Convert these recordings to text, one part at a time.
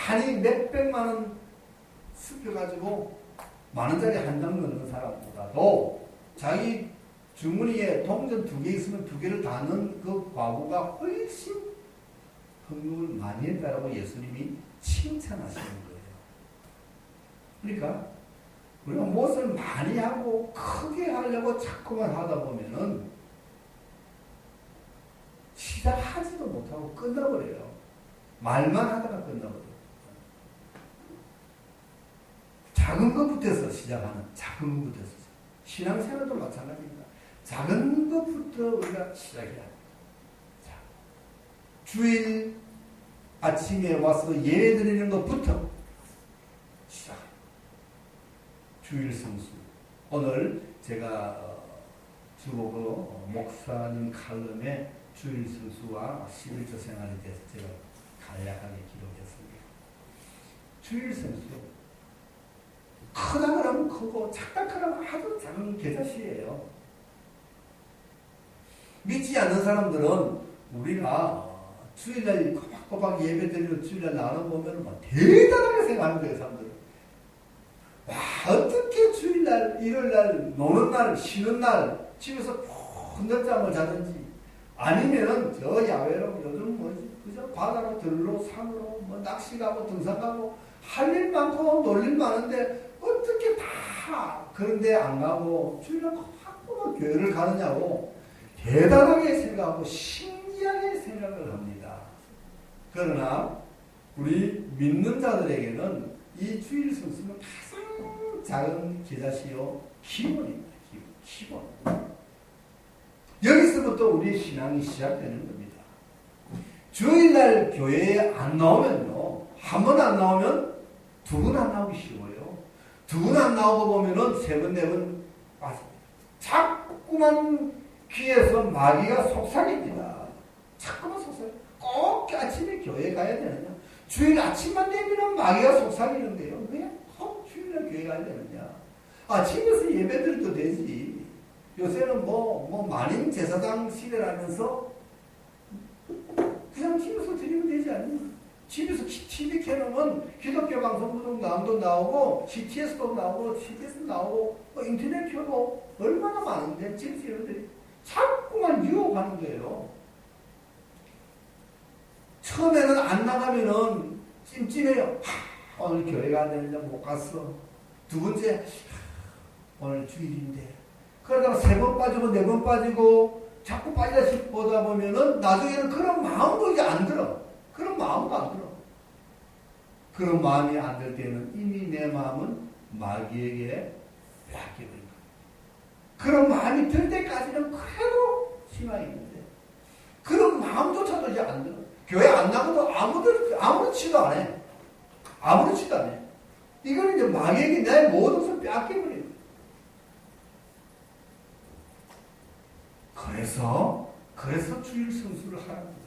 많이 몇백만 원 습혀가지고 만원짜리 한 장 넣는 사람보다도 자기 주머니에 동전 2개 있으면 2개를 다 넣은 그 과부가 훨씬 헌금을 많이 했다라고 예수님이 칭찬하시는 거예요. 그러니까 우리가 무엇을 많이 하고 크게 하려고 자꾸만 하다 보면은 시작하지도 못하고 끝나버려요. 말만 하다가 끝나버려요. 작은 것부터 시작하는, 작은 것부터. 신앙생활도 마찬가지입니다. 작은 것부터 우리가 시작해야 합니다. 자, 주일 아침에 와서 예배 드리는 것부터 시작합니다. 주일 성수. 오늘 제가 주보고 목사님 칼럼에 주일 성수와 11조 생활에 대해서 제가 간략하게 기록했습니다. 주일 성수. 크다 그러면 크고 작다 그러면 아주 작은 계좌시예요. 믿지 않는 사람들은 우리가 주일날 꼬박꼬박 예배드리는 주일날 나눠보면 뭐 대단하게 생각하는 거예요. 사람들은. 와, 어떻게 주일날, 일요일날, 노는 날, 쉬는 날 집에서 푹 늦잠을 자든지 아니면은 저 야외로 요즘 뭐지 그저 바다로 들로 산으로 뭐 낚시 가고 등산 가고 할 일 많고 놀 일 많은데 어떻게 다 그런데 안 가고 주일날 자꾸만 교회를 가느냐고 대단하게 생각하고 신기하게 생각을 합니다. 그러나 우리 믿는 자들에게는 이 주일 성수는 가장 작은 계좌시요 기본입니다. 기본. 여기서부터 우리의 신앙이 시작되는 겁니다. 주일날 교회에 안 나오면요. 한 번 안 나오면 두 번 안 나오기 쉬워요. 두 번 안 나오고 보면은 세 번, 네 번 빠집니다. 자꾸만 귀에서 마귀가 속삭입니다. 자꾸만 속삭여. 꼭 아침에 교회 가야 되느냐. 주일 아침만 되면 마귀가 속삭이는데요. 왜 꼭 주일날 교회 가야 되느냐. 집에서 예배드려도 되지. 요새는 만인 제사장 시대라면서 그냥 집에서 드리면 되지 않냐. 집에서 TV 켜놓으면 기독교 방송도 나오고 CTS도 나오고 CBS도 나오고 인터넷 켜고 얼마나 많은데 집에서 여러분들이 자꾸만 유혹하는 거예요. 처음에는 안 나가면은 찜찜해요. 오늘 교회 가야 되는데 못 갔어. 두 번째 오늘 주일인데 그러다가 세 번 빠지고 네 번 빠지고 자꾸 빠지다 보다 보면은 나중에는 그런 마음도 이제 안 들어. 그런 마음도 안 들어. 그런 마음이 안 들 때는 이미 내 마음은 마귀에게 빼앗겨버린 거야. 그런 마음이 들 때까지는 그래도 희망이 있는데 그런 마음조차도 이제 안 들어. 교회 안 나가도 아무렇지도 안 해. 아무렇지도 안 해. 이거는 이제 마귀에게 내 모든 것을 빼앗겨버린 거야. 그래서 주일 성수를 하라는 거예요.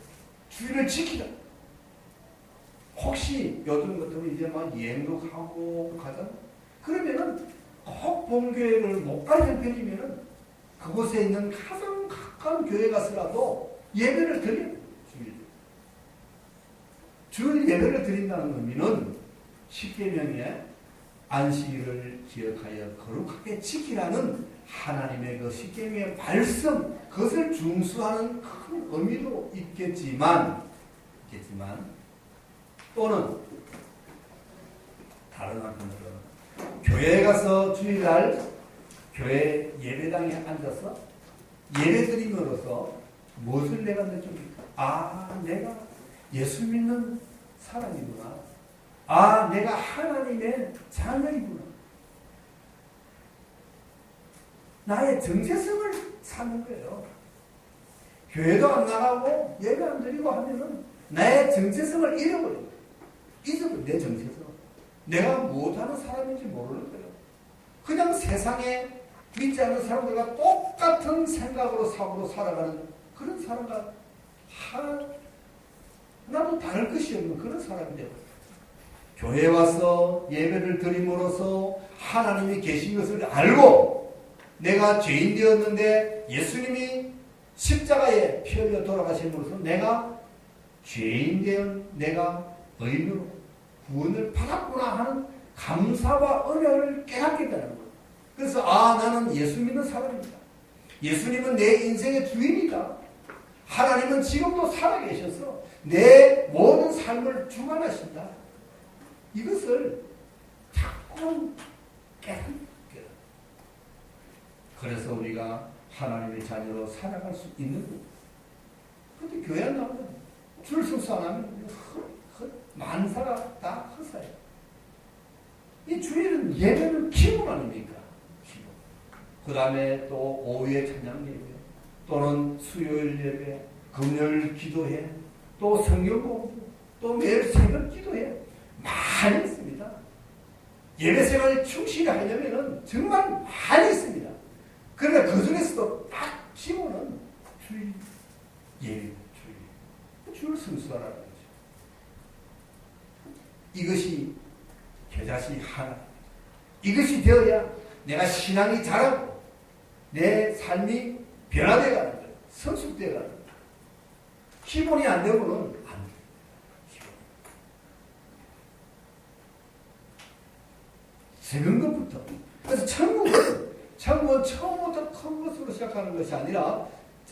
주일을 지키자. 혹시 요즘 같으면 이제 막 여행도 가고 가잖아. 그러면은 꼭 본교회를 못 갈 형편이면은 그곳에 있는 가장 가까운 교회 가서라도 예배를 드려. 주일 예배를 드린다는 의미는 십계명에 안식일을 기억하여 거룩하게 지키라는 하나님의 그 십계명의 말씀, 그것을 준수하는 큰 의미도 있겠지만 또는 다른 한편으로는 교회에 가서 주일날 교회 예배당에 앉아서 예배드림으로써 무엇을 내가 느낍니까? 내가 예수 믿는 사람이구나. 내가 하나님의 자녀이구나. 나의 정체성을 찾는 거예요. 교회도 안 나가고 예배 안 드리고 하면은 나의 정체성을 잊어버려, 내 정체성. 내가 무엇하는 사람인지 모르는 거예요. 그냥 세상에 믿지 않는 사람들과 똑같은 생각으로 사고로 살아가는 그런 사람과 하나도 다를 것이 없는 그런 사람이 되어요. 교회에 와서 예배를 드림으로써 하나님이 계신 것을 알고 내가 죄인 되었는데 예수님이 십자가에 피 흘려 돌아가심으로써 내가 죄인 되은 내가 의인으로 구원을 받았구나 하는 감사와 은혜를 깨닫게 되는 거예요. 그래서 나는 예수 믿는 사람입니다. 예수님은 내 인생의 주인이다. 하나님은 지금도 살아계셔서 내 모든 삶을 주관하신다. 이것을 자꾸 깨닫게 돼요. 그래서 우리가 하나님의 자녀로 살아갈 수 있는 거예요. 그런데 교회 안 나오면 줄 서서 안 하면 만사가 다 헛사예요. 이 주일은 예배는 기본 아닙니까? 기본. 그 다음에 또 오후에 찬양 예배, 또는 수요일 예배, 금요일 기도회, 또 성경 공부, 또 매일 새벽 기도회 많이 있습니다. 예배 생활에 충실히 하려면 정말 많이 있습니다. 그러나 그 중에서도 딱 기본은 주일 예배, 주일 성수하라는 거죠. 이것이 겨자씨 하나. 이것이 되어야 내가 신앙이 자라고 내 삶이 변화되어 가는 거예요. 성숙되어 가는 거예요. 기본이 안 되고는 안 돼요. 작은 것부터. 그래서 천국은 처음부터 큰 것으로 시작하는 것이 아니라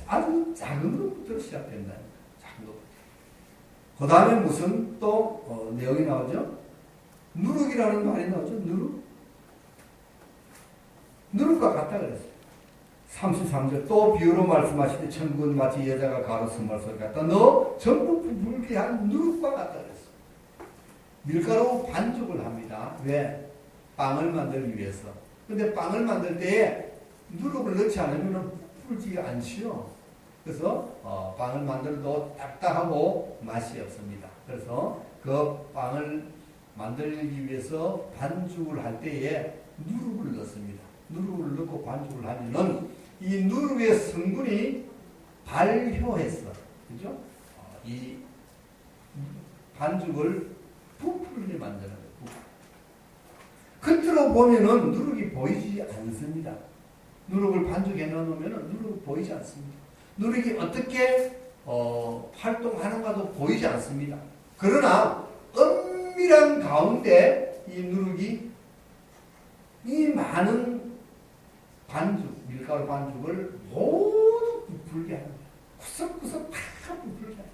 아주 작은 것부터 시작된다. 작은 것부터. 그 다음에 무슨 또 내용이 나오죠? 누룩이라는 말이 나오죠. 누룩과 같다 그랬어요. 33절 또 비유로 말씀하시되 천국은 마치 여자가 가로 선물 소리 같다. 너 전부 부풀게 한 누룩과 같다 그랬어요. 밀가루 반죽을 합니다. 왜? 빵을 만들기 위해서. 근데 빵을 만들 때에 누룩을 넣지 않으면 부풀지 않지요. 그래서 빵을 만들어도 딱딱하고 맛이 없습니다. 그래서 그 빵을 만들기 위해서 반죽을 할 때에 누룩을 넣습니다. 누룩을 넣고 반죽을 하면은 이 누룩의 성분이 발효해서, 그죠? 이 반죽을 부풀게 만드는 거예요. 겉으로 보면은 누룩이 보이지 않습니다. 누룩을 반죽해 넣으면은 누룩이 보이지 않습니다. 누룩이 어떻게 활동하는가도 보이지 않습니다. 그러나 은밀한 가운데 이 누룩이 이 많은 반죽, 밀가루 반죽을 모두 부풀게 하는 거예요. 구석구석 다 부풀게 하는 거예요.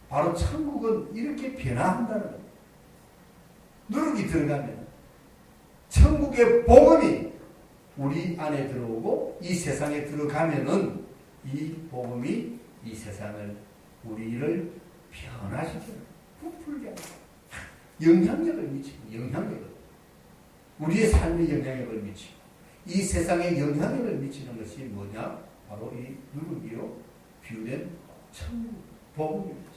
바로 천국은 이렇게 변화한다는 거예요. 누룩이 들어가면 천국의 복음이 우리 안에 들어오고 이 세상에 들어가면은 이 복음이 이 세상을 우리를 변화시키는 부풀게 하는 영향력을 미치고 영향력을 우리의 삶에 영향력을 미치고 이 세상에 영향력을 미치는 것이 뭐냐? 바로 이 누룩이로 비유된 천국 복음입니다.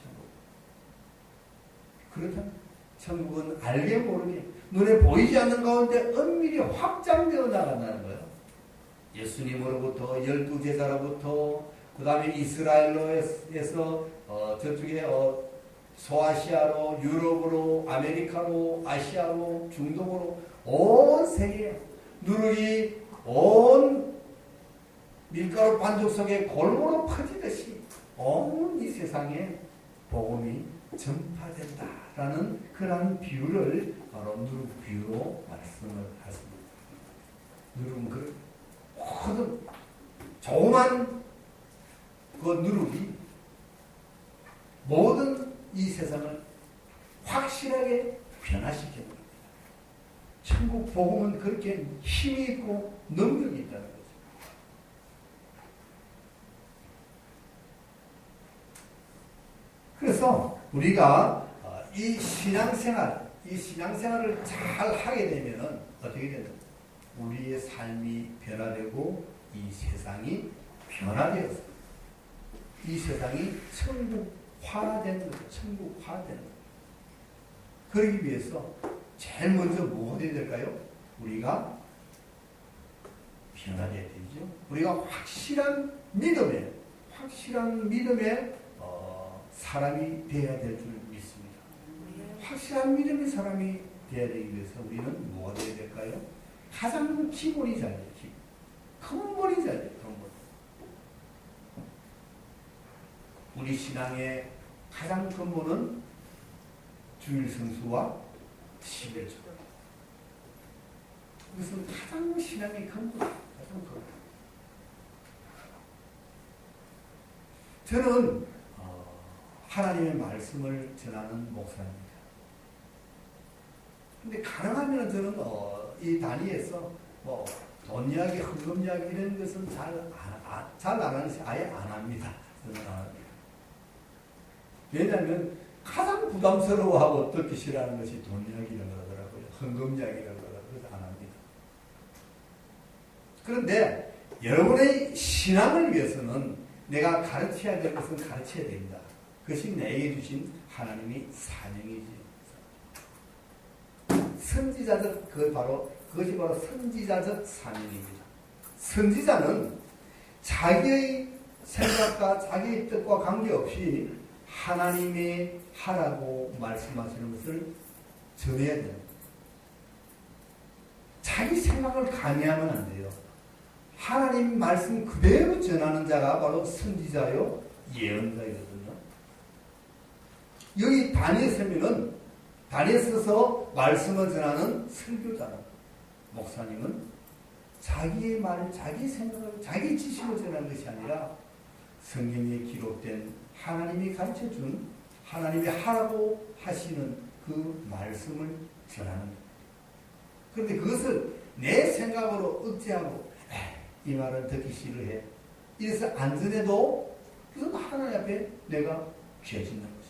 그렇다면 천국은 알게 모르게 눈에 보이지 않는 가운데 은밀히 확장되어 나간다는 거예요. 예수님으로부터 12제자로부터 그 다음에 이스라엘로에서 저쪽에 소아시아로 유럽으로 아메리카로 아시아로 중동으로 온 세계에 누룩이 온 밀가루 반죽 속에 골고루 퍼지듯이 온 이 세상에 복음이 전파된다라는 그런 비유를 바로 누룩 비유로 말씀을 하십니다. 누룩은 그 모든 조그만 그 누룩이 모든 이 세상을 확실하게 변화시키는 겁니다. 천국 복음은 그렇게 힘이 있고 능력이 있다는 거죠. 그래서 우리가 이 신앙생활을 잘 하게 되면은 어떻게 되는? 우리의 삶이 변화되고 이 세상이 변화되어서 이 세상이 천국화되는 거죠. 천국화되는 거죠. 그러기 위해서 제일 먼저 뭐가 되어야 될까요? 우리가 변화되어야 되죠. 우리가 확실한 믿음에 사람이 되어야 될 줄 믿습니다. 확실한 믿음의 사람이 되어야 되기 위해서 우리는 뭐가 되어야 될까요? 가장 기본이 잘 돼요. 근본이 잘 돼요. 근본. 우리 신앙의 가장 근본은 주일 성수와 11조. 그것은 가장 신앙이 큰 것, 가장 큰 것. 저는 하나님의 말씀을 전하는 목사입니다. 근데 가능하면 저는 이 단위에서 뭐 돈 이야기, 헌금 이야기 이런 것은 잘 안 하는, 아예 안 합니다. 저는 안 합니다. 왜냐하면 가장 부담스러워하고 듣기 싫어하는 것이 돈 이야기라고 하더라고요. 헌금 이야기라고 하더라고요. 그래서 안 합니다. 그런데 여러분의 신앙을 위해서는 내가 가르쳐야 될 것은 가르쳐야 됩니다. 그것이 내게 주신 하나님의 사명이지. 선지자적, 그것이 바로 선지자적 사명입니다. 선지자는 자기의 생각과 자기의 뜻과 관계없이 하나님의 하라고 말씀하시는 것을 전해야 됩니다. 자기 생각을 강요하면 안 돼요. 하나님 말씀 그대로 전하는 자가 바로 선지자요 예언자이거든요. 여기 단위에 서면은 단위에 서서 말씀을 전하는 설교자는 목사님은 자기의 말, 자기 생각을, 자기 지식을 전하는 것이 아니라 성경에 기록된 하나님이 가르쳐준 하나님이 하라고 하시는 그 말씀을 전하는 거예요. 그런데 그것을 내 생각으로 억제하고 이 말은 듣기 싫어해. 이래서 안 전해도 그것은 하나님 앞에 내가 죄짓는 것이.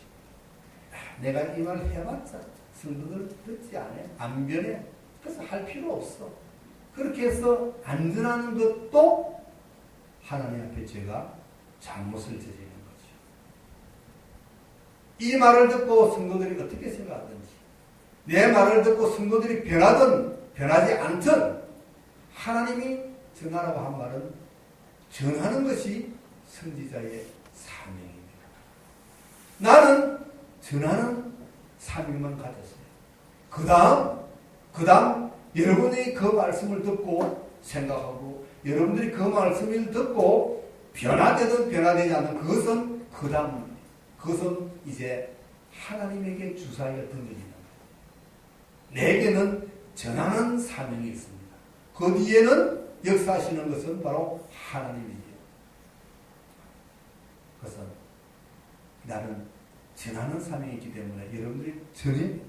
내가 이 말을 해봤자 성도들 듣지 않아. 안 변해. 그래서 할 필요 없어. 그렇게 해서 안 전하는 것도 하나님 앞에 제가 잘못을 저지르는 거죠. 이 말을 듣고 성도들이 어떻게 생각하든지 내 말을 듣고 성도들이 변하든 변하지 않든 하나님이 전하라고 한 말은 전하는 것이 선지자의 사명입니다. 나는 전하는 사명만 가졌어요. 그 다음 여러분이 그 말씀을 듣고 생각하고 여러분들이 그 말씀을 듣고 변화되든 변화되지 않는 그것은 그 다음 그것은 이제 하나님에게 주사위가 던져지는 거예요. 내게는 전하는 사명이 있습니다. 그 뒤에는 역사하시는 것은 바로 하나님이에요. 그래서 나는 전하는 사명이 있기 때문에 여러분들이 전해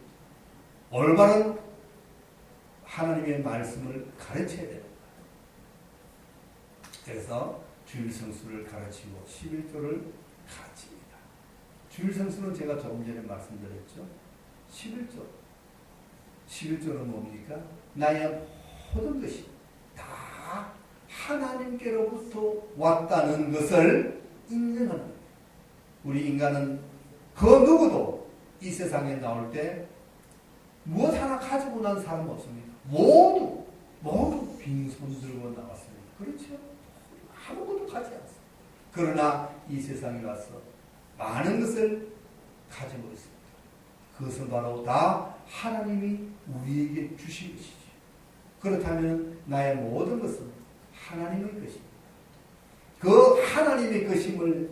올바른 하나님의 말씀을 가르쳐야 됩니다. 그래서 주일 성수를 가르치고 11조를 가르칩니다. 주일 성수는 제가 조금 전에 말씀드렸죠. 11조는 뭡니까? 나의 모든 것이 다 하나님께로부터 왔다는 것을 인정하는 거예요. 우리 인간은 그 누구도 이 세상에 나올 때 무엇 하나 가지고 난 사람 없습니다. 모두 빈손 들고 나왔습니다. 그렇죠? 아무것도 가지 않습니다. 그러나 이 세상에 와서 많은 것을 가지고 있습니다. 그것은 바로 다 하나님이 우리에게 주신 것이죠. 그렇다면 나의 모든 것은 하나님의 것입니다. 그 하나님의 것임을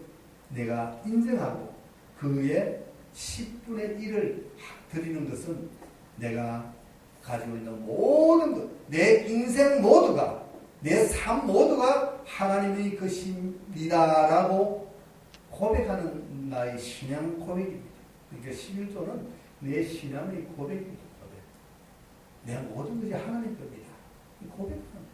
내가 인정하고 그의 10분의 1을 드리는 것은 내가 가지고 있는 모든 것, 내 인생 모두가, 내 삶 모두가 하나님의 것입니다라고 고백하는 나의 신앙 고백입니다. 그러니까 11조는 내 신앙의 고백입니다. 고백. 내 모든 것이 하나님 겁니다. 고백하는 거예요.